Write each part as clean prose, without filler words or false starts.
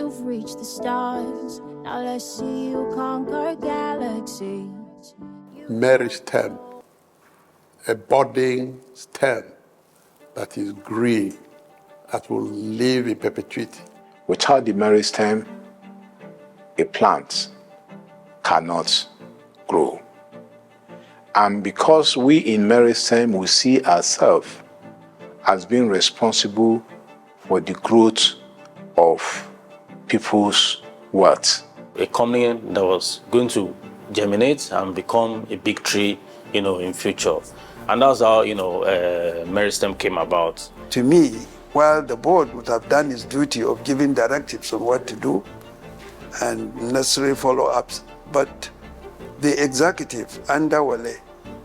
you've reached the stars. Now let's see you conquer galaxies. Meristem, a budding stem that is green, that will live in perpetuity. Without the meristem, a plant cannot grow. And because we in Meristem, we see ourselves as being responsible for the growth of people's wealth. A company that was going to germinate and become a big tree, in future. And that's how, Meristem came about. To me, while the board would have done its duty of giving directives on what to do and necessary follow-ups, but the executive under Wale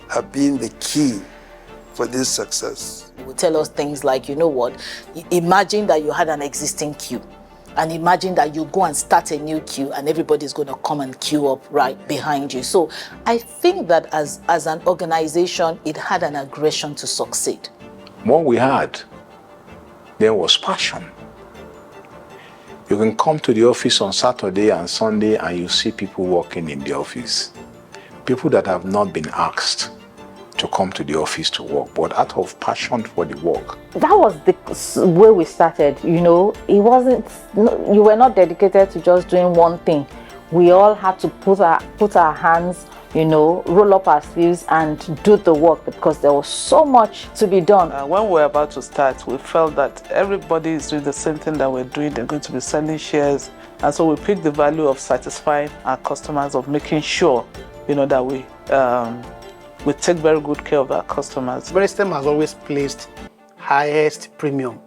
have been the key for this success. He would tell us things like, imagine that you had an existing queue, and imagine that you go and start a new queue and everybody's going to come and queue up right behind you. So I think that as an organization, it had an aggression to succeed. What we had then was passion. You can come to the office on Saturday and Sunday and you see people working in the office. People that have not been asked to come to the office to work, but out of passion for the work. That was the way we started, It wasn't, you were not dedicated to just doing one thing. We all had to put our hands, roll up our sleeves and do the work because there was so much to be done. When we were about to start, we felt that everybody is doing the same thing that we're doing. They're going to be selling shares. And so we picked the value of satisfying our customers, of making sure, that we take very good care of our customers. Meristem has always placed highest premium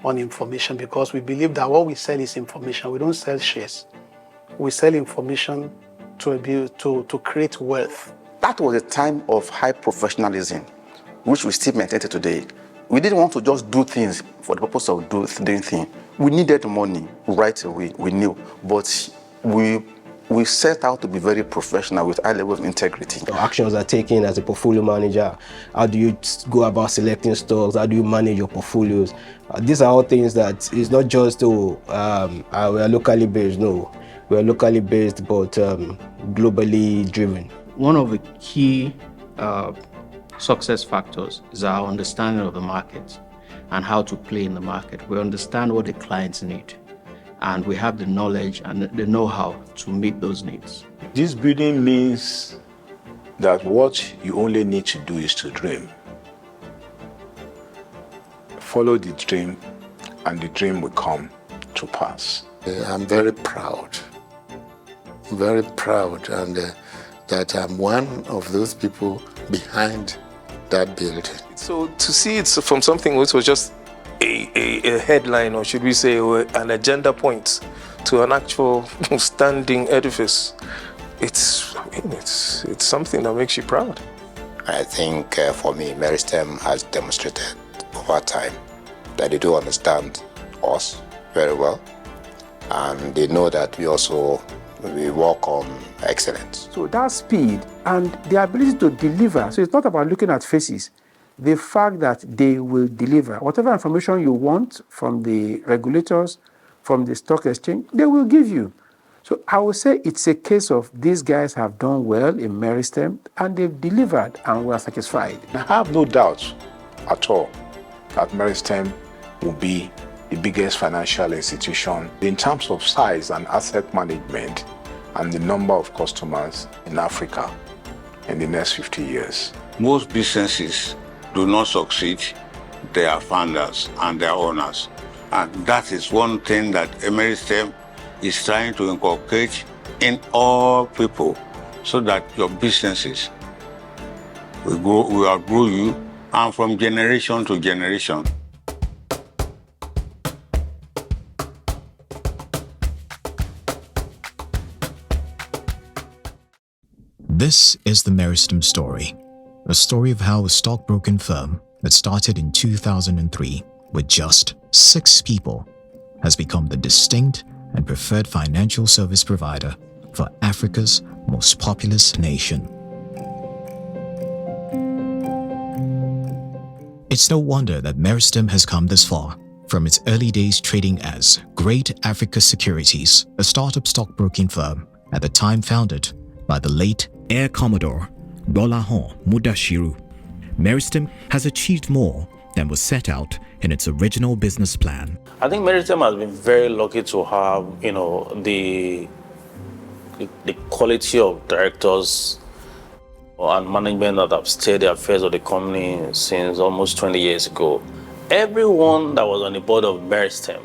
on information because we believe that what we sell is information. We don't sell shares. We sell information to create wealth. That was a time of high professionalism, which we still maintain today. We didn't want to just do things for the purpose of doing things. We needed money right away, we knew, but we set out to be very professional with high level of integrity. Actions are taken as a portfolio manager. How do you go about selecting stocks? How do you manage your portfolios? These are all things that is not just we are locally based. No, we are locally based, but globally driven. One of the key success factors is our understanding of the market and how to play in the market. We understand what the clients need, and we have the knowledge and the know-how to meet those needs. This building means that what you only need to do is to dream. Follow the dream, and the dream will come to pass. I'm very proud, and that I'm one of those people behind that building. So to see it from something which was just a headline, or should we say an agenda point, to an actual standing edifice, it's something that makes you proud. I think for me, Meristem has demonstrated over time that they do understand us very well, and they know that we work on excellence. So that speed and the ability to deliver, so it's not about looking at faces. The fact that they will deliver whatever information you want from the regulators, from the stock exchange, they will give you. So I would say it's a case of these guys have done well in Meristem and they've delivered and we're satisfied. I have no doubt at all that Meristem will be the biggest financial institution in terms of size and asset management and the number of customers in Africa in the next 50 years. Most businesses do not succeed their founders and their owners. And that is one thing that Meristem is trying to inculcate in all people, so that your businesses will outgrow you, and from generation to generation. This is the Meristem Story, a story of how a stockbroking firm that started in 2003 with just 6 people has become the distinct and preferred financial service provider for Africa's most populous nation. It's no wonder that Meristem has come this far. From its early days trading as Great Africa Securities, a startup stockbroking firm at the time founded by the late Air Commodore Gbolahan Mudashiru, Meristem has achieved more than was set out in its original business plan. I think Meristem has been very lucky to have, the quality of directors and management that have steered the affairs of the company since almost 20 years ago. Everyone that was on the board of Meristem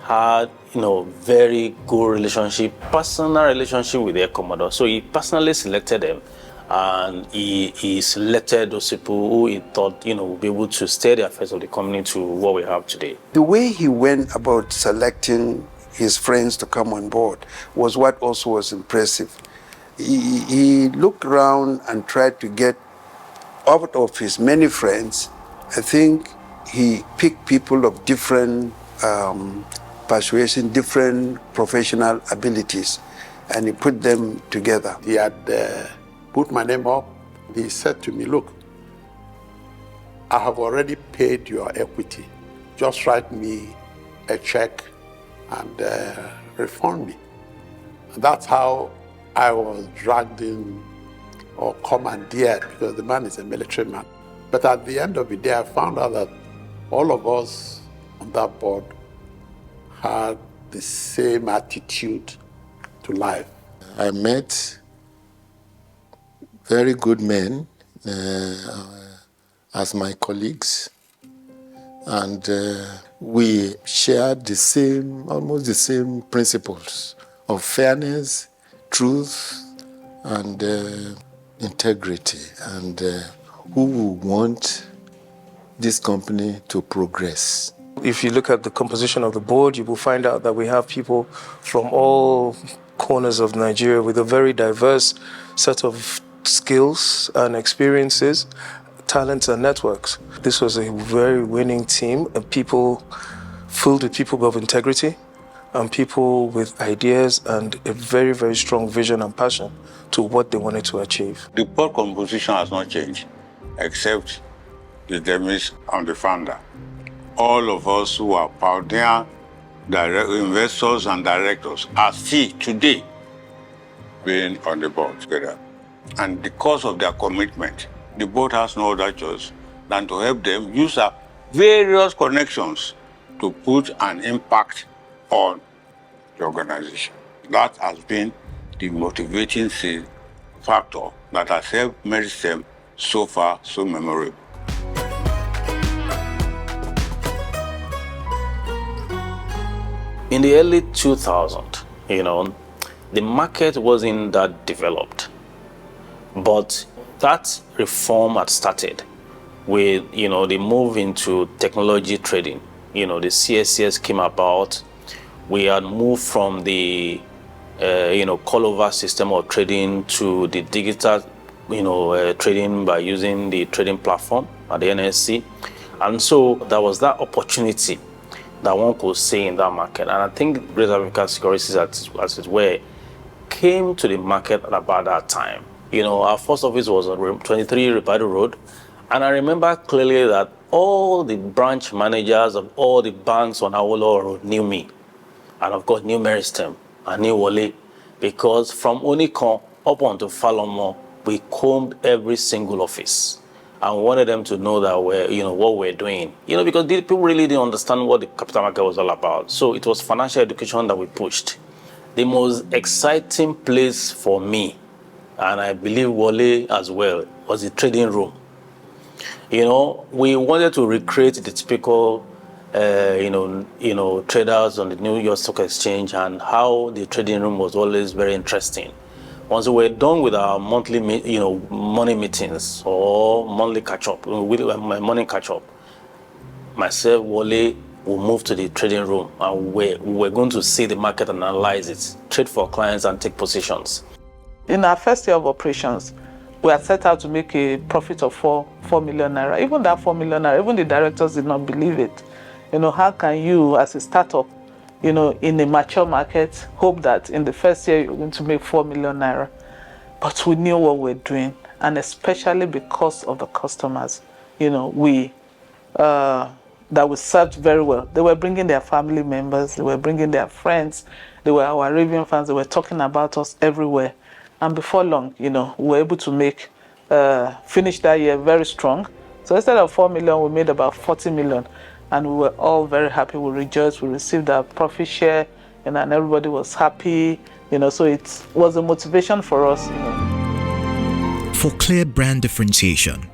had, very good relationship, personal relationship with their Commodore. So he personally selected them, and he selected those people who he thought, would be able to steer the affairs of the company to what we have today. The way he went about selecting his friends to come on board was what also was impressive. He looked around and tried to get out of his many friends. I think he picked people of different persuasion, different professional abilities, and he put them together. He had put my name up. He said to me, look, I have already paid your equity. Just write me a check and refund me. And that's how I was dragged in or commandeered, because the man is a military man. But at the end of the day, I found out that all of us on that board had the same attitude to life. I met very good men as my colleagues, and we shared almost the same principles of fairness, truth, and integrity, and who would want this company to progress. If you look at the composition of the board, you will find out that we have people from all corners of Nigeria with a very diverse set of skills and experiences, talents and networks. This was a very winning team, and people filled with people of integrity and people with ideas and a very, very strong vision and passion to what they wanted to achieve. The board composition has not changed, except the demise of the founder. All of us who are pioneer investors and directors are still today being on the board together. And because of their commitment, the board has no other choice than to help them use our various connections to put an impact on the organization. That has been the motivating factor that has helped Meristem so far so memorable. In the early 2000s, the market wasn't that developed, but that reform had started with, the move into technology trading. The CSCS came about. We had moved from the, call-over system of trading to the digital, trading by using the trading platform at the NSC. And so there was that opportunity that one could see in that market. And I think Great Africa Securities, as it were, came to the market at about that time. Our first office was on 23 Ribadu Road. And I remember clearly that all the branch managers of all the banks on Awolowo Road knew me. And of course, knew Meristem and knew Wole, because from Onikon up onto Falomo, we combed every single office. And we wanted them to know that what we're doing. Because people really didn't understand what the capital market was all about. So it was financial education that we pushed. The most exciting place for me, and I believe Wole as well, was the trading room. We wanted to recreate the typical, traders on the New York Stock Exchange, and how the trading room was always very interesting. Once we were done with our monthly, money meetings or monthly catch-up, morning catch-up, myself, Wole, will move to the trading room, and we're going to see the market and analyze it, trade for clients and take positions. In our first year of operations, we had set out to make a profit of 4 million naira. Even that 4 million naira, even the directors did not believe it. How can you, as a startup, in a mature market, hope that in the first year you're going to make 4 million naira? But we knew what we're doing, and especially because of the customers, we that we served very well. They were bringing their family members, they were bringing their friends, they were our raving fans, they were talking about us everywhere. And before long, we were able to finish that year very strong. So instead of 4 million, we made about 40 million. And we were all very happy. We rejoiced. We received our profit share, and everybody was happy. So it was a motivation for us. For clear brand differentiation,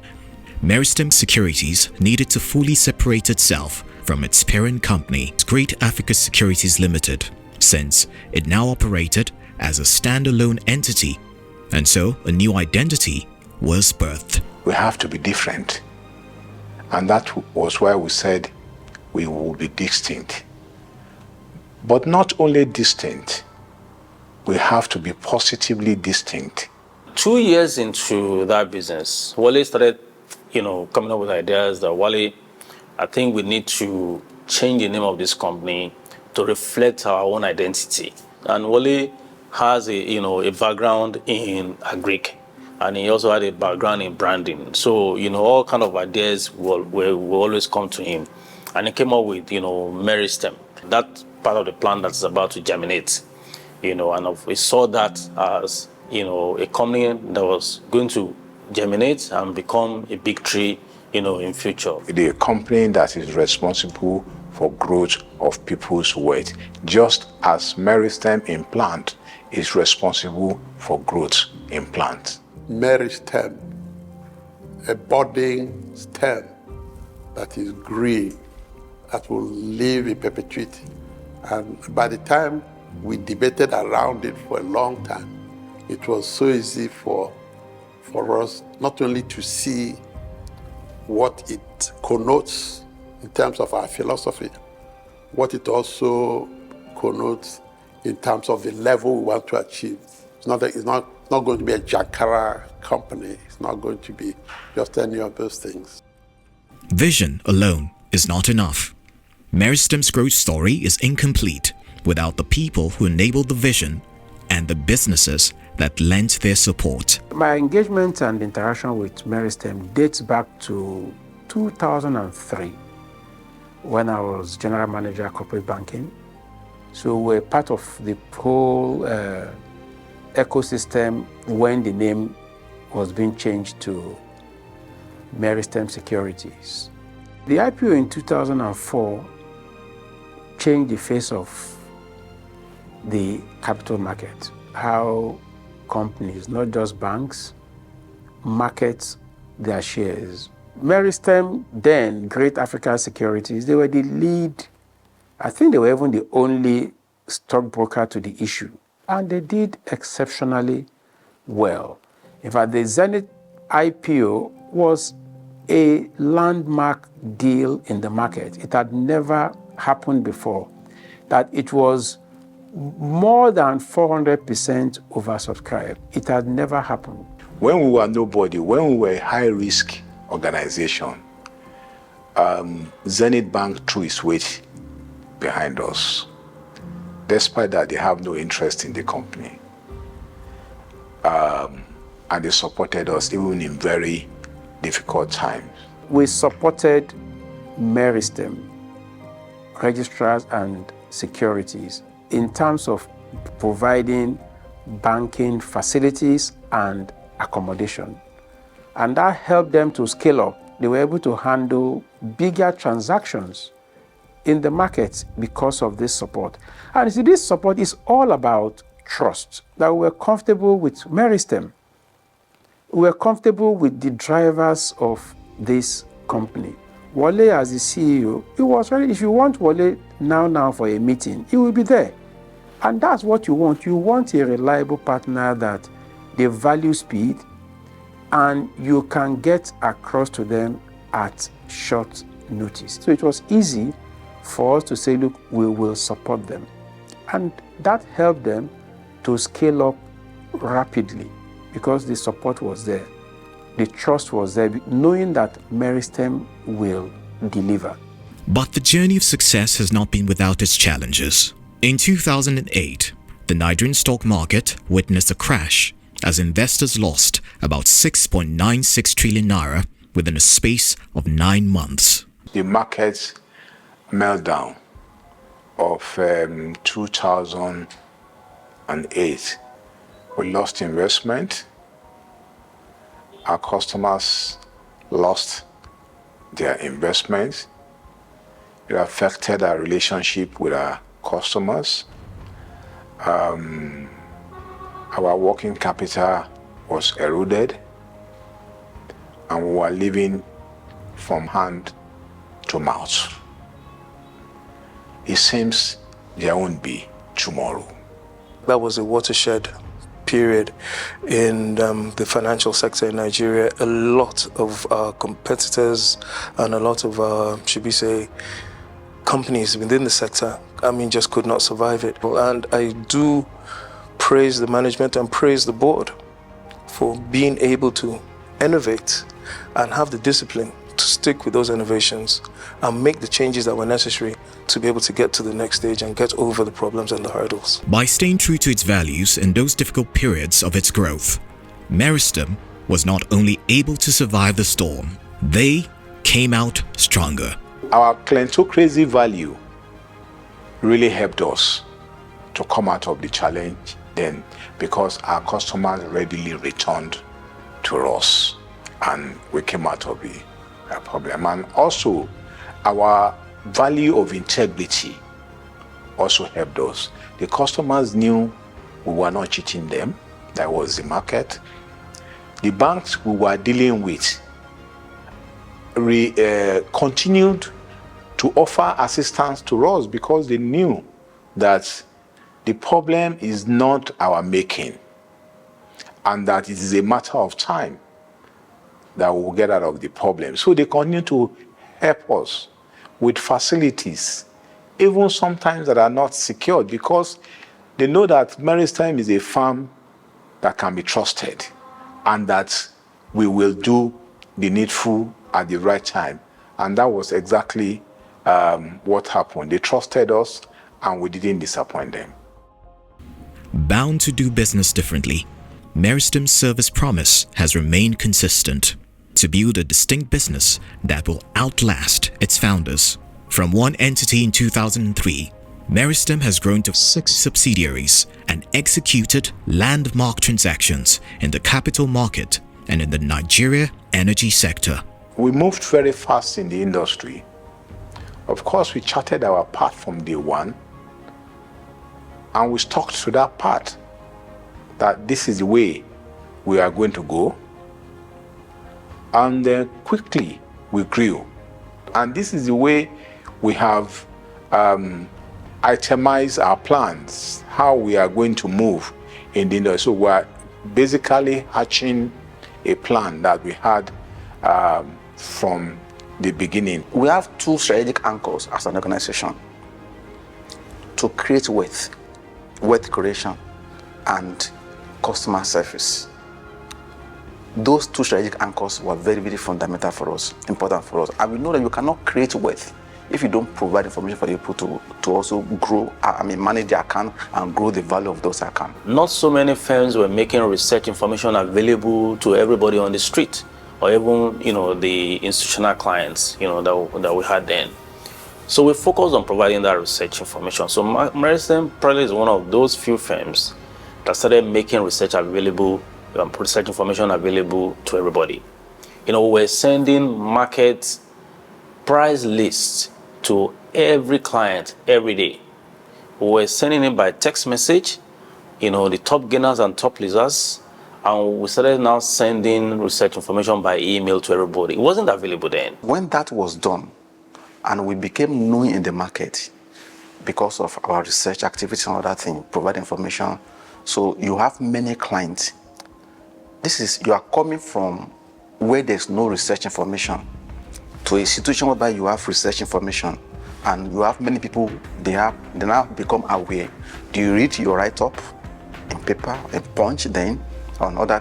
Meristem Securities needed to fully separate itself from its parent company, Great Africa Securities Limited, since it now operated as a standalone entity, and so a new identity was birthed. We have to be different, and that was why we said we will be distinct. But not only distinct, we have to be positively distinct. 2 years into that business, Wale started, coming up with ideas that, Wale, I think we need to change the name of this company to reflect our own identity. And Wale has a background in agric, and he also had a background in branding. So, all kind of ideas will always come to him. And he came up with, Meristem. That part of the plan that's about to germinate, and we saw that as, a company that was going to germinate and become a big tree, in future. The company that is responsible for growth of people's wealth, just as Meristem in plant is responsible for growth in plant. Meristem, a budding stem that is green, that will live in perpetuity. And by the time we debated around it for a long time, it was so easy for us not only to see what it connotes in terms of our philosophy, what it also connotes in terms of the level we want to achieve. It's not going to be a Jakarta company. It's not going to be just any of those things. Vision alone is not enough. Meristem's growth story is incomplete without the people who enabled the vision and the businesses that lent their support. My engagement and interaction with Meristem dates back to 2003 when I was General Manager of Corporate Banking. So we're part of the whole ecosystem when the name was being changed to Meristem Securities. The IPO in 2004 changed the face of the capital market, how companies, not just banks, market their shares. Meristem, then Great Africa Securities, they were the lead, I think they were even the only stockbroker to the issue. And they did exceptionally well. In fact, the Zenith IPO was a landmark deal in the market. It had never happened before. That it was more than 400% oversubscribed. It had never happened. When we were nobody, when we were a high-risk organization, Zenith Bank threw its weight behind us. Despite that, they have no interest in the company. And they supported us even in very difficult times. We supported Meristem, registrars and securities, in terms of providing banking facilities and accommodation. And that helped them to scale up. They were able to handle bigger transactions in the market because of this support. And you see, this support is all about trust, that we're comfortable with Meristem. We're comfortable with the drivers of this company. Wale, as the CEO, he was ready. If you want Wale now for a meeting, he will be there. And that's what you want. You want a reliable partner that they value speed and you can get across to them at short notice. So it was easy for us to say, look, we will support them. And that helped them to scale up rapidly because the support was there. The trust was there, knowing that Meristem will deliver. But the journey of success has not been without its challenges. In 2008, the Nigerian stock market witnessed a crash as investors lost about 6.96 trillion naira within a space of 9 months. The markets meltdown of 2008, we lost investment. Our customers lost their investments. It affected our relationship with our customers. Our working capital was eroded, and we were living from hand to mouth. It seems there won't be tomorrow. That was a watershed period in the financial sector in Nigeria. A lot of competitors and a lot of, should we say, companies within the sector, just could not survive it. And I do praise the management and praise the board for being able to innovate and have the discipline to stick with those innovations and make the changes that were necessary to be able to get to the next stage and get over the problems and the hurdles. By staying true to its values in those difficult periods of its growth, Meristem was not only able to survive the storm, they came out stronger. Our clientocracy value really helped us to come out of the challenge then, because our customers readily returned to us and we came out of the problem. And also our value of integrity also helped us. The customers knew we were not cheating them. That was the market. The banks we were dealing with continued to offer assistance to us because they knew that the problem is not our making and that it is a matter of time that we will get out of the problem. So they continue to help us with facilities, even sometimes that are not secured, because they know that Meristem is a firm that can be trusted and that we will do the needful at the right time. And that was exactly what happened. They trusted us and we didn't disappoint them. Bound to do business differently, Meristem's service promise has remained consistent: to build a distinct business that will outlast its founders. From one entity in 2003, Meristem has grown to 6 subsidiaries and executed landmark transactions in the capital market and in the Nigeria energy sector. We moved very fast in the industry. Of course, we charted our path from day one, and we stuck to that path, that this is the way we are going to go. And then quickly we grew. And this is the way we have itemized our plans, how we are going to move in the industry. So we're basically hatching a plan that we had from the beginning. We have 2 strategic anchors as an organization: to create wealth creation, and customer service. Those 2 strategic anchors were very, very fundamental for us, important for us. And we know that you cannot create wealth if you don't provide information for people to also grow, manage their account and grow the value of those accounts. Not so many firms were making research information available to everybody on the street, or even, the institutional clients, that we had then. So we focused on providing that research information. So Meristem probably is one of those few firms that started making research information available to everybody. We're sending market price lists to every client every day. We're sending it by text message, the top gainers and top losers, and we started now sending research information by email to everybody. It wasn't available then. When that was done, and we became known in the market because of our research activities and other things, provide information. So you have many clients. You are coming from where there's no research information to a situation whereby you have research information, and you have many people, they now become aware. Do you read your write-up in paper, in Punch, then on other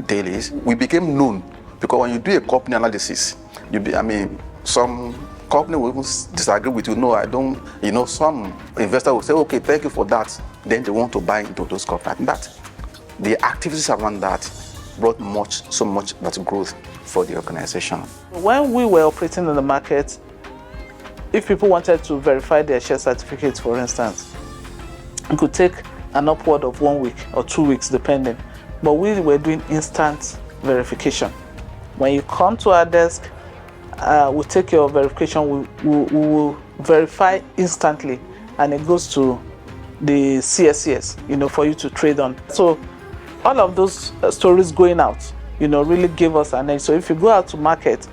dailies? We became known because when you do a company analysis, some company will even disagree with you. No, I don't. Some investor will say, okay, thank you for that. Then they want to buy into those companies. But the activities around that brought so much growth for the organization. When we were operating in the market, if people wanted to verify their share certificates, for instance, it could take an upward of 1 week or 2 weeks, depending. But we were doing instant verification. When you come to our desk, we'll take your verification, we will verify instantly, and it goes to the CSCS, for you to trade on. So all of those stories going out, really gave us an edge. So if you go out to market,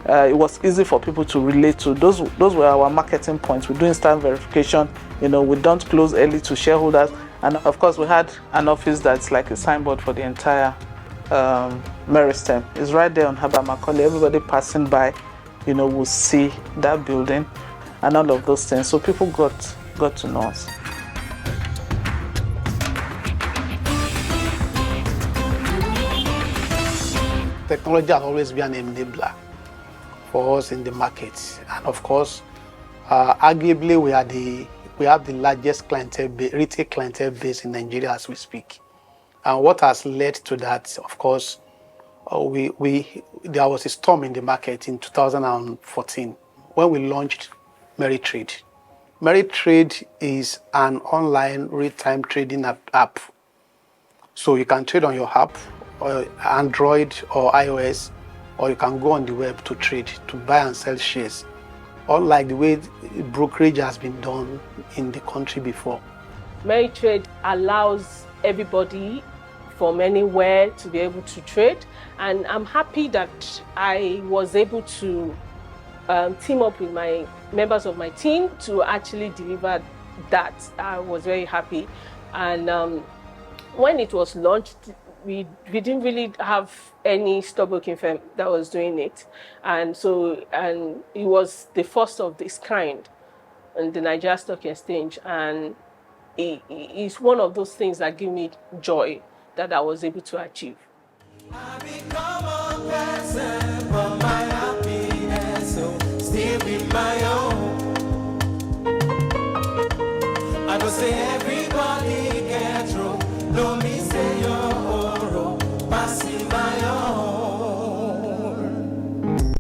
it was easy for people to relate to. Those were our marketing points. We do instant verification. We don't close early to shareholders. And of course, we had an office that's like a signboard for the entire Meristem. It's right there on Haba Macaulay. Everybody passing by, will see that building and all of those things. So people got to know us. Technology has always been an enabler for us in the market, and of course, arguably we have the largest retail clientele base in Nigeria as we speak. And what has led to that, of course, there was a storm in the market in 2014 when we launched Meritrade. Meritrade is an online real-time trading app. So you can trade on your app, or Android or iOS, or you can go on the web to trade, to buy and sell shares, unlike the way brokerage has been done in the country before. Meritrade allows everybody from anywhere to be able to trade, and I'm happy that I was able to team up with my members of my team to actually deliver that. I was very happy, and when it was launched, we didn't really have any stockbroking firm that was doing it, and it was the first of its kind in the Nigeria Stock Exchange, and it's one of those things that give me joy that I was able to achieve. I don't say everybody get through. No me say your oro, passing my own.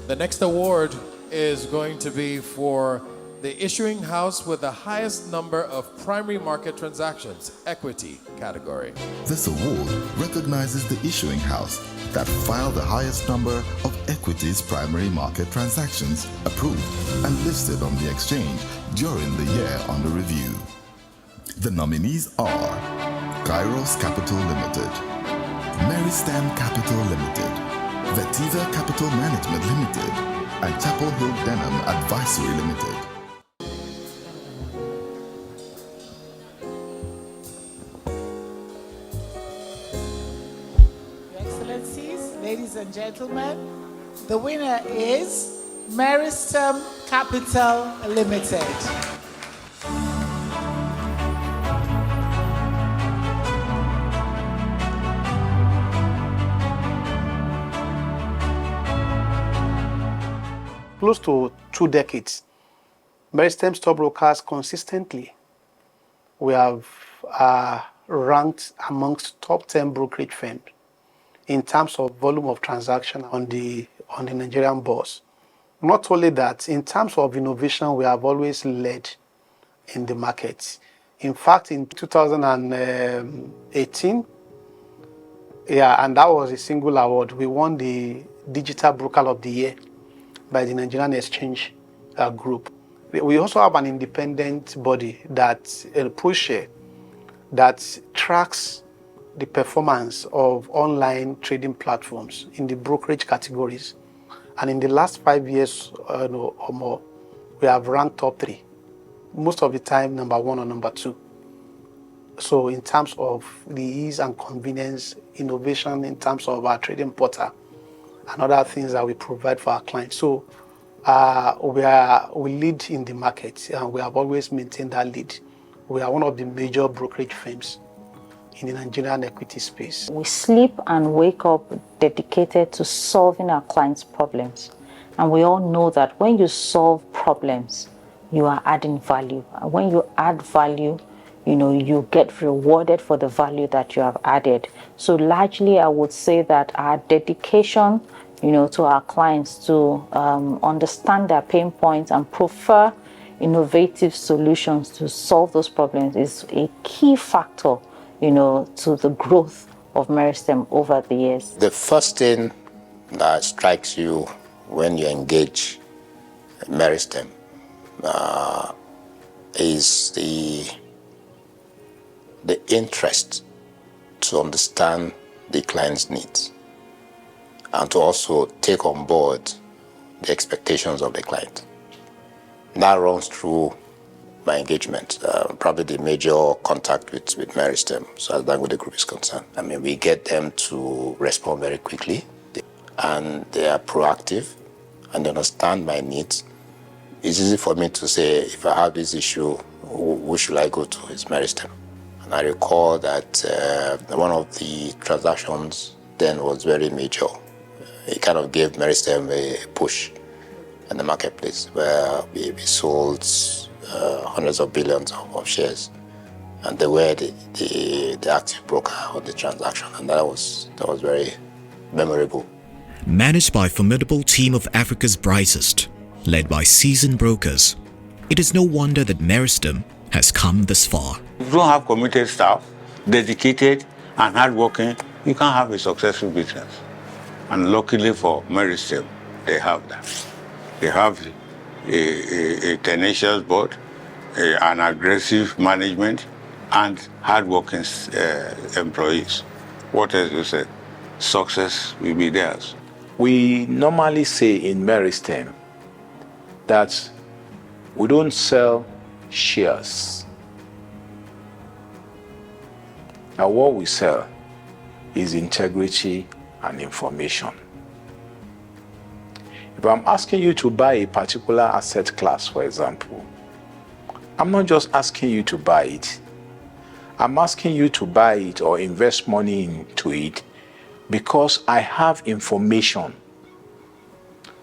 The next award is going to be for the issuing house with the highest number of primary market transactions, equity category. This award recognizes the issuing house that filed the highest number of equities primary market transactions approved and listed on the exchange during the year under review. The nominees are Kairos Capital Limited, Meristem Capital Limited, Vetiva Capital Management Limited, and Chapel Hill Denham Advisory Limited. Your Excellencies, ladies and gentlemen, the winner is Meristem Capital Limited. Close to 2 decades, Meristem Stockbrokers consistently, we have ranked amongst top 10 brokerage firms in terms of volume of transaction on the Nigerian bourse. Not only that, in terms of innovation, we have always led in the market. In fact, in 2018, and that was a single award, we won the Digital Broker of the Year by the Nigerian Exchange Group. We also have an independent body that PushShare that tracks the performance of online trading platforms in the brokerage categories. And in the last 5 years or more, we have ranked top 3. Most of the time, number 1 or number 2. So in terms of the ease and convenience, innovation in terms of our trading portal, and other things that we provide for our clients. So we lead in the market, and we have always maintained that lead. We are one of the major brokerage firms in the Nigerian equity space. We sleep and wake up dedicated to solving our clients' problems. And we all know that when you solve problems, you are adding value. And when you add value, you get rewarded for the value that you have added. So largely, I would say that our dedication to our clients to understand their pain points and prefer innovative solutions to solve those problems is a key factor, to the growth of Meristem over the years. The first thing that strikes you when you engage Meristem is the interest to understand the client's needs and to also take on board the expectations of the client. That runs through my engagement, probably the major contact with Meristem, so as Dangote Group is concerned. I mean, we get them to respond very quickly, and they are proactive, and they understand my needs. It's easy for me to say, if I have this issue, who should I go to? It's Meristem. And I recall that one of the transactions then was very major. It kind of gave Meristem a push in the marketplace, where we sold hundreds of billions of shares, and they were the active broker on the transaction, and that was very memorable. Managed by a formidable team of Africa's brightest, led by seasoned brokers, it is no wonder that Meristem has come this far. If you don't have committed staff, dedicated and hardworking, you can't have a successful business. And luckily for Meristem, they have that. They have a tenacious board, an aggressive management, and hardworking employees. What else you said? Success will be theirs. We normally say in Meristem that we don't sell shares. Now what we sell is integrity and information. If I'm asking you to buy a particular asset class, for example, I'm not just asking you to buy it. I'm asking you to buy it or invest money into it because I have information.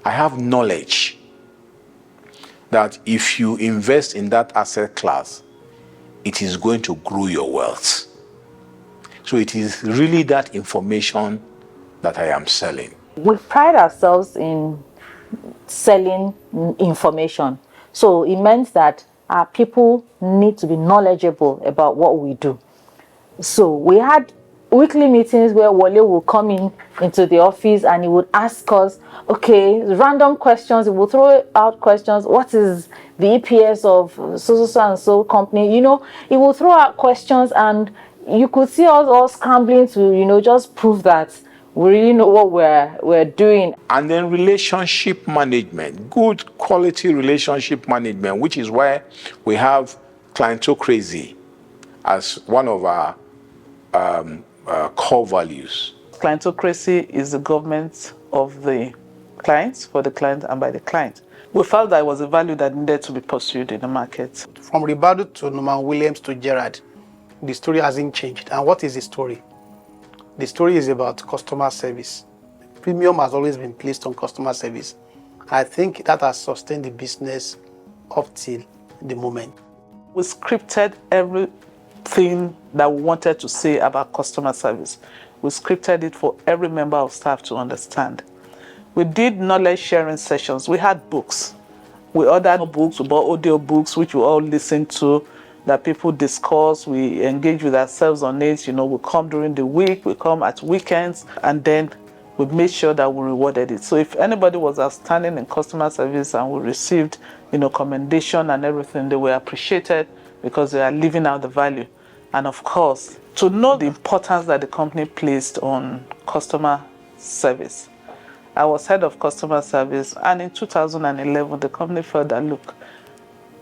I have knowledge that if you invest in that asset class, it is going to grow your wealth. So it is really that information that I am selling. We pride ourselves in selling information. So it meant that our people need to be knowledgeable about what we do. So we had weekly meetings where Wale will come into the office and he would ask us, okay, random questions. He will throw out questions. What is the EPS of so and so company? He will throw out questions, and you could see us all scrambling to, just prove that we really know what we're doing. And then relationship management, good quality relationship management, which is why we have clientocracy as one of our core values. Clientocracy is the government of the clients, for the client, and by the client. We felt that it was a value that needed to be pursued in the market. From Ribadu to Norman Williams to Gerard, the story hasn't changed. And what is the story? The story is about customer service. Premium has always been placed on customer service. I think that has sustained the business up till the moment. We scripted everything that we wanted to say about customer service. We scripted it for every member of staff to understand. We did knowledge sharing sessions. We had books. We ordered books, we bought audio books, which we all listened to, that people discuss. We engage with ourselves on it. We come during the week, we come at weekends, and then we made sure that we rewarded it. So if anybody was outstanding in customer service and we received, commendation and everything, they were appreciated because they are living out the value. And of course, to know the importance that the company placed on customer service. I was head of customer service, and in 2011, the company felt that, look,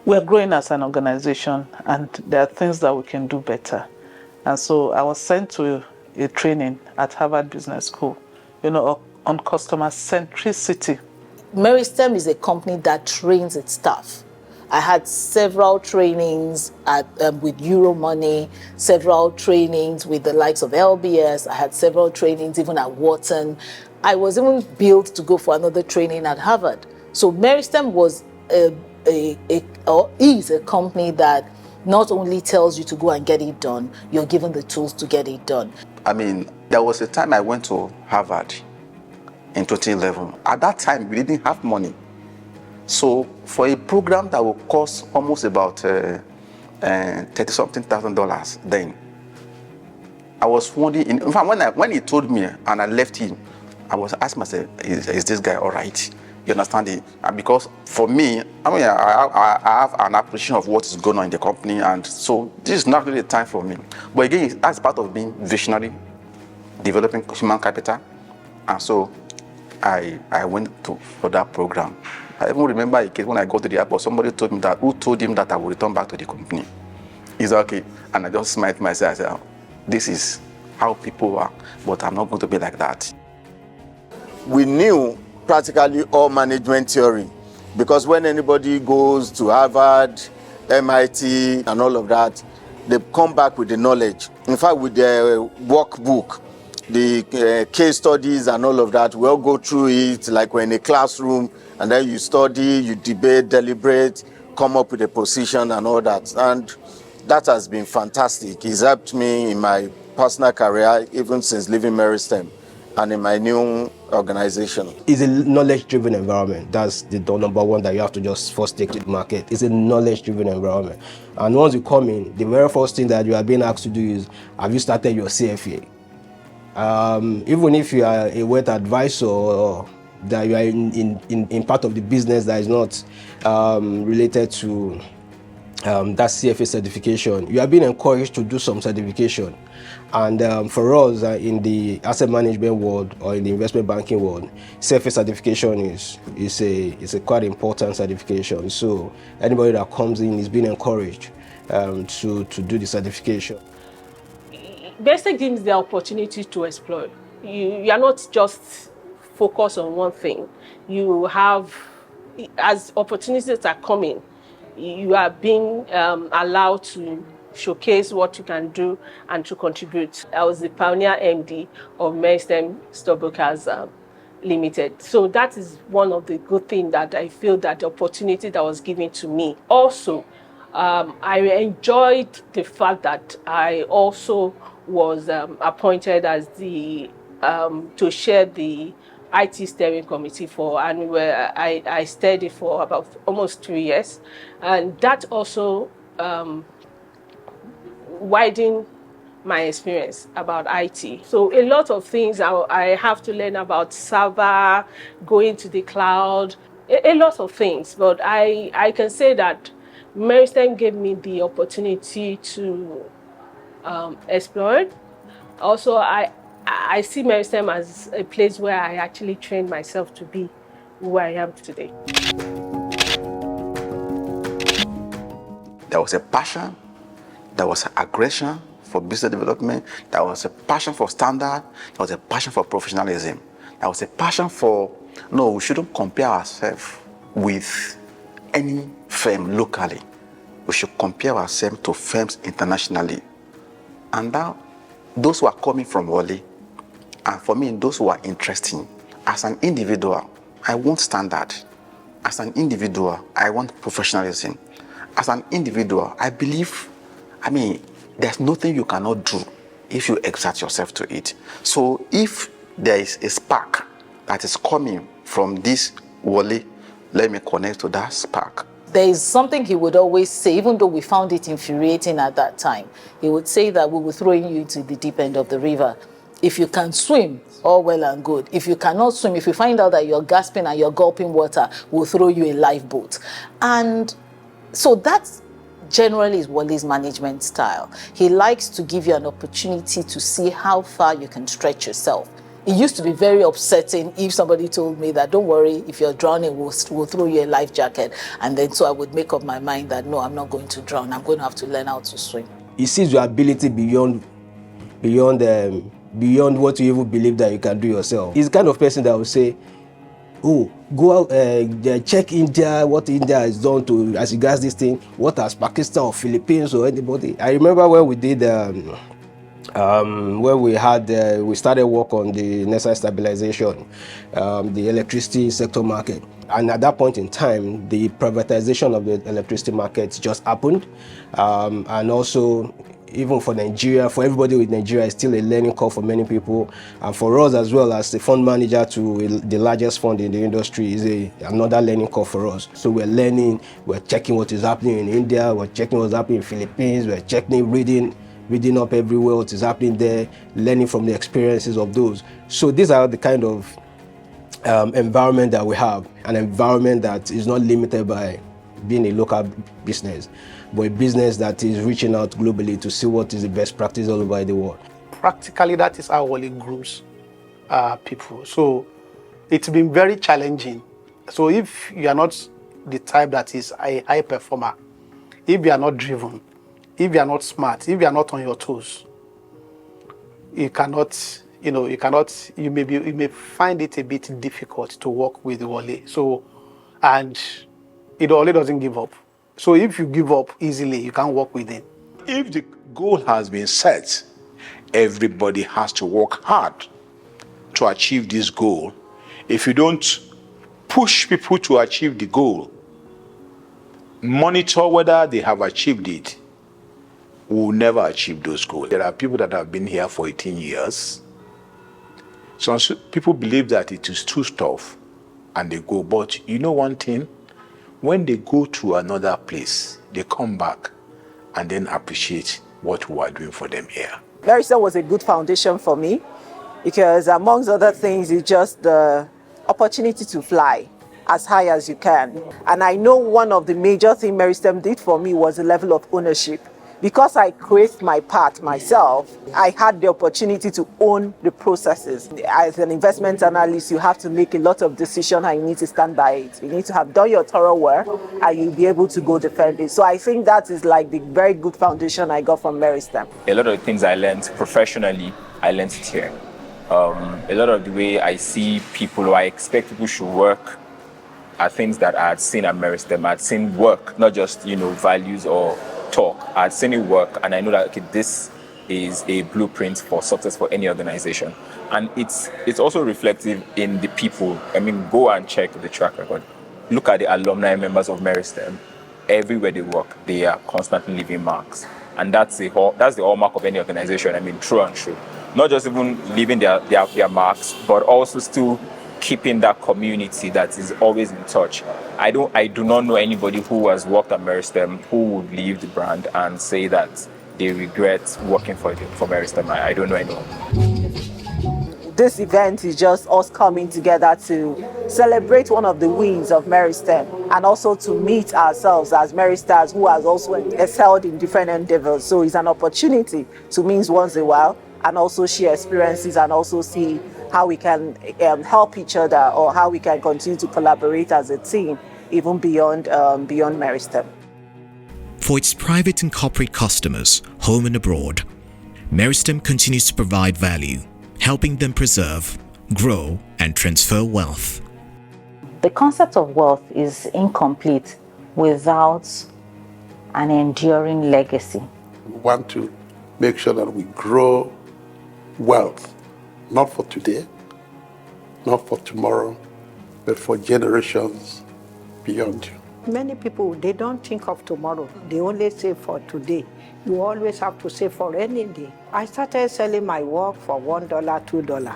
we're growing as an organization and there are things that we can do better. And so I was sent to a training at Harvard Business School, on customer centricity. Meristem is a company that trains its staff. I had several trainings with Euromoney, several trainings with the likes of LBS. I had several trainings even at Wharton. I was even billed to go for another training at Harvard. So Meristem was is a company that not only tells you to go and get it done, you're given the tools to get it done. I mean, there was a time I went to Harvard in 2011. At that time, we didn't have money. So for a program that will cost almost about $30-something thousand then, I was wondering, in fact, when he told me and I left him, I was asking myself, is this guy all right? You understand it? And because for me, I mean, I have an appreciation of what is going on in the company, and so this is not really the time for me. But again, that's part of being visionary, developing human capital, and so I went for that program. I even remember a case when I got to the airport, somebody told me that, who told him that I would return back to the company. He's okay, and I just smiled to myself. I said, this is how people are, but I'm not going to be like that. We knew practically all management theory, because when anybody goes to Harvard, MIT, and all of that, they come back with the knowledge. In fact, with the workbook, the case studies and all of that, we all go through it like we're in a classroom, and then you study, you debate, deliberate, come up with a position and all that. And that has been fantastic. It's helped me in my personal career, even since leaving Meristem, and in my new organization. It's a knowledge-driven environment. That's the number one that you have to just first take to the market. It's a knowledge-driven environment. And once you come in, the very first thing that you are being asked to do is, have you started your CFA? Even if you are a wealth advisor or that you are in part of the business that is not related to that CFA certification, you are being encouraged to do some certification. And for us in the asset management world or in the investment banking world, CFA certification is a quite important certification. So anybody that comes in is being encouraged to do the certification. Meristem gives the opportunity to explore. You are not just focused on one thing. You have, as opportunities are coming, you are being allowed to showcase what you can do and to contribute. I was the pioneer MD of Meristem Story Limited. So that is one of the good things that I feel that the opportunity that was given to me. Also, I enjoyed the fact that I also was appointed as the to chair the IT steering committee and I stayed it for about almost 2 years, and that also widened my experience about IT. So a lot of things I have to learn about server, going to the cloud, a lot of things. But I can say that Meristem gave me the opportunity to explore. Also, I see Meristem as a place where I actually trained myself to be who I am today. There was a passion, there was aggression for business development, there was a passion for standard, there was a passion for professionalism, there was a passion for, no, we shouldn't compare ourselves with any firm locally. We should compare ourselves to firms internationally. And now, those who are coming from Wally, and for me, those who are interesting, as an individual, I want standard. As an individual, I want professionalism. As an individual, I believe, there's nothing you cannot do if you exert yourself to it. So if there is a spark that is coming from this Wally, let me connect to that spark. There is something he would always say, even though we found it infuriating at that time. He would say that we will throw you into the deep end of the river. If you can swim, all well and good. If you cannot swim, if you find out that you're gasping and you're gulping water, we'll throw you a lifeboat. And so that's generally is Wally's management style. He likes to give you an opportunity to see how far you can stretch yourself. It used to be very upsetting if somebody told me that, don't worry, if you're drowning, we'll throw you a life jacket. And then so I would make up my mind that, no, I'm not going to drown. I'm going to have to learn how to swim. He sees your ability beyond what you even believe that you can do yourself. He's the kind of person that will say, oh, go out, check India, what India has done to, as regards this thing, what has Pakistan or Philippines or anybody. I remember when we did, when we started work on the necessary stabilization, the electricity sector market. And at that point in time, the privatization of the electricity market just happened. And also, even for Nigeria, for everybody with Nigeria, it's still a learning curve for many people. And for us as well, as the fund manager to the largest fund in the industry, is another learning curve for us. So we're learning, we're checking what is happening in India, we're checking what's happening in Philippines, we're checking, reading up everywhere what is happening there, learning from the experiences of those. So these are the kind of environment that we have, an environment that is not limited by being a local business, but a business that is reaching out globally to see what is the best practice all over the world. Practically, that is how Wally grows people. So it's been very challenging. So if you are not the type that is a high performer, if you are not driven, if you are not smart, if you are not on your toes, you may find it a bit difficult to work with Wally. So, and Wally doesn't give up. So if you give up easily, you can't work with him. If the goal has been set, everybody has to work hard to achieve this goal. If you don't push people to achieve the goal, monitor whether they have achieved it, we will never achieve those goals. There are people that have been here for 18 years. Some people believe that it is too tough and they go. But you know one thing? When they go to another place, they come back and then appreciate what we are doing for them here. Meristem was a good foundation for me because amongst other things, it's just the opportunity to fly as high as you can. And I know one of the major things Meristem did for me was the level of ownership. Because I create my path myself, I had the opportunity to own the processes. As an investment analyst, you have to make a lot of decisions and you need to stand by it. You need to have done your thorough work and you'll be able to go defend it. So I think that is like the very good foundation I got from Meristem. A lot of the things I learned professionally, I learned it here. A lot of the way I see people, or I expect people should work, are things that I had seen at Meristem. I had seen work, not just values or talk. I had seen it work, and I know that this is a blueprint for success for any organization. And it's also reflective in the people. I mean, go and check the track record. Look at the alumni members of Meristem. Everywhere they work, they are constantly leaving marks. And that's the hallmark of any organization. I mean, true and true. Not just even leaving their marks, but also still keeping that community that is always in touch. I do not know anybody who has worked at Meristem who would leave the brand and say that they regret working for Meristem. I don't know anyone. This event is just us coming together to celebrate one of the wins of Meristem and also to meet ourselves as Meristers who has also excelled in different endeavors. So it's an opportunity to meet once in a while and also share experiences and also see how we can help each other or how we can continue to collaborate as a team, even beyond Meristem. For its private and corporate customers, home and abroad, Meristem continues to provide value, helping them preserve, grow, and transfer wealth. The concept of wealth is incomplete without an enduring legacy. We want to make sure that we grow wealth, not for today, not for tomorrow, but for generations beyond you. Many people, they don't think of tomorrow. They only save for today. You always have to save for any day. I started selling my work for $1, $2.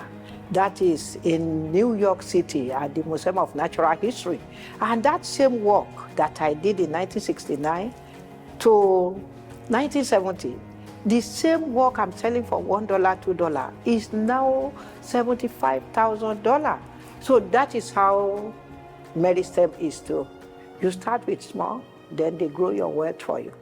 That is in New York City at the Museum of Natural History. And that same work that I did in 1969 to 1970, the same work I'm selling for $1, $2 is now $75,000. So that is how Meristem is too. You start with small, then they grow your wealth for you.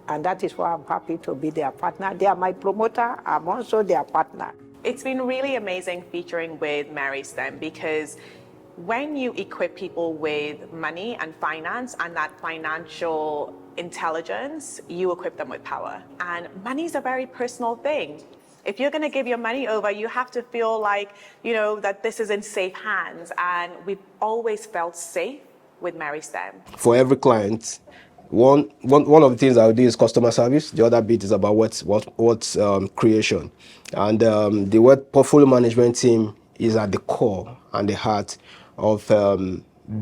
And that is why I'm happy to be their partner. They are my promoter, I'm also their partner. It's been really amazing featuring with Meristem because when you equip people with money and finance and that financial intelligence, you equip them with power. And money is a very personal thing. If you're going to give your money over, you have to feel like, that this is in safe hands. And we've always felt safe with Meristem. For every client, one of the things I do is customer service. The other bit is about what's creation. And the word portfolio management team is at the core and the heart of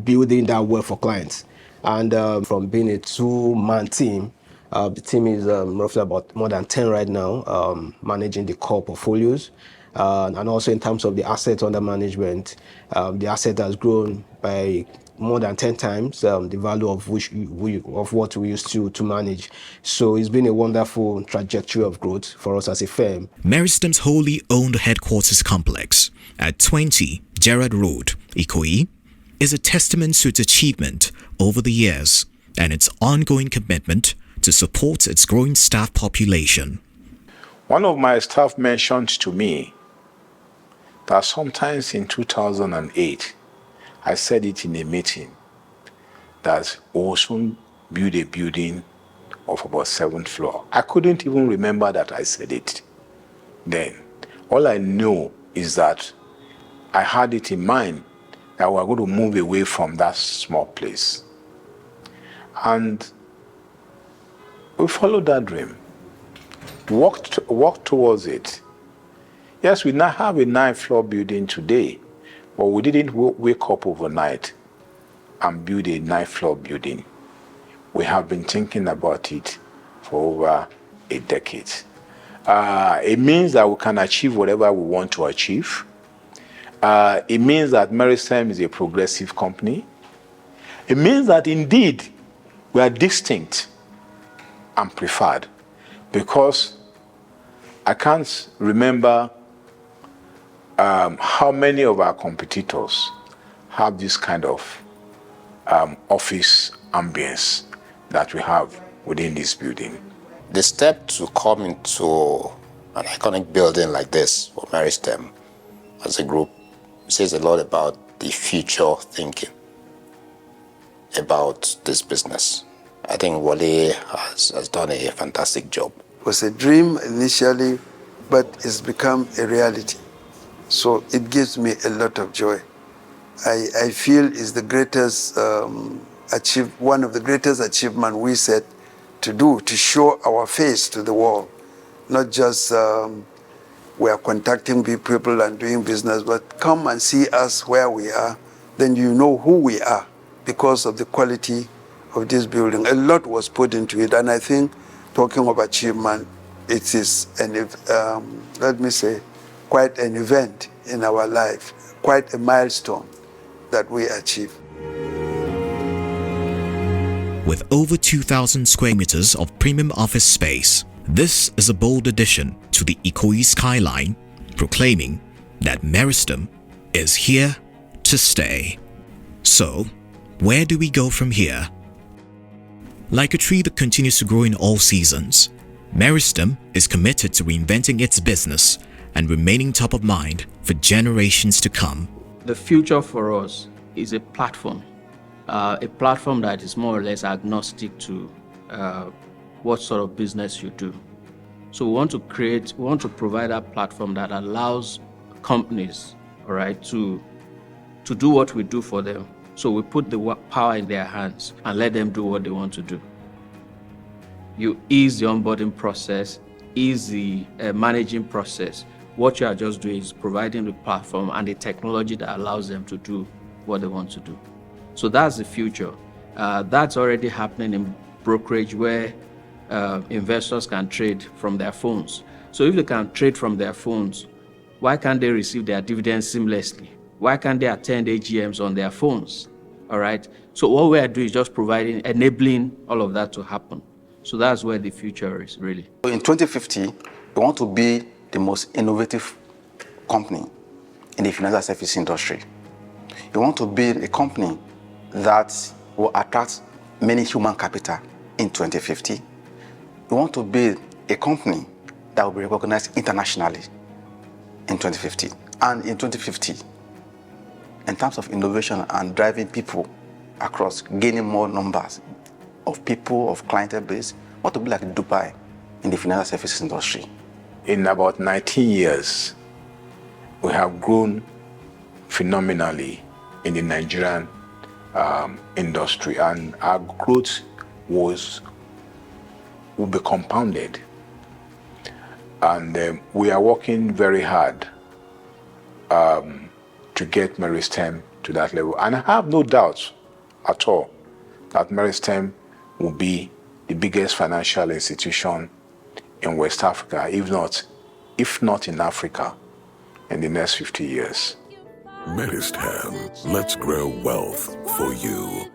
building that wealth for clients. And from being a two-man team, The team is roughly about more than 10 right now, managing the core portfolios. And also in terms of the assets under management, the asset has grown by more than 10 times the value of what we used to manage. So it's been a wonderful trajectory of growth for us as a firm. Meristem's wholly owned headquarters complex at 20 Gerrard Road, Ikoyi, is a testament to its achievement over the years and its ongoing commitment to support its growing staff population. One of my staff mentioned to me that sometimes in 2008, I said it in a meeting, that we will soon build a building of about 7th floor. I couldn't even remember that I said it then. All I know is that I had it in mind that we were going to move away from that small place. And we followed that dream, walked towards it. Yes, we now have a 9th-floor building today, but we didn't wake up overnight and build a 9th-floor building. We have been thinking about it for over a decade. It means that we can achieve whatever we want to achieve. It means that Meristem is a progressive company. It means that indeed we are distinct and preferred, because I can't remember how many of our competitors have this kind of office ambience that we have within this building. The step to come into an iconic building like this for Meristem as a group says a lot about the future thinking about this business. I think Wale has done a fantastic job. It was a dream initially, but it's become a reality. So it gives me a lot of joy. I feel it's the greatest one of the greatest achievements we set to do, to show our face to the world. Not just we are contacting people and doing business, but come and see us where we are. Then you know who we are because of the quality of this building. A lot was put into it, and I think, talking of achievement, it is let me say, quite an event in our life, quite a milestone that we achieve. With over 2,000 square meters of premium office space, this is a bold addition to the Ikoyi skyline, proclaiming that Meristem is here to stay. So, where do we go from here? Like a tree that continues to grow in all seasons, Meristem is committed to reinventing its business and remaining top of mind for generations to come. The future for us is a platform that is more or less agnostic to what sort of business you do. So we want to provide a platform that allows companies, all right, to do what we do for them. So we put the power in their hands and let them do what they want to do. You ease the onboarding process, ease the managing process. What you are just doing is providing the platform and the technology that allows them to do what they want to do. So that's the future. That's already happening in brokerage, where investors can trade from their phones. So if they can trade from their phones, why can't they receive their dividends seamlessly? Why can't they attend AGMs on their phones? All right. So what we are doing is just enabling all of that to happen. So that's where the future is, really. In 2050, we want to be the most innovative company in the financial service industry. We want to build a company that will attract many human capital in 2050. We want to build a company that will be recognized internationally in 2050. And in 2050, in terms of innovation and driving people across, gaining more numbers of people, of clientele base, we want to be like Dubai in the financial services industry. In about 19 years, we have grown phenomenally in the Nigerian industry, and our growth will be compounded. And we are working very hard to get Meristem to that level. And I have no doubts at all that Meristem will be the biggest financial institution in West Africa, if not in Africa, in the next 50 years. Meristem, let's grow wealth for you.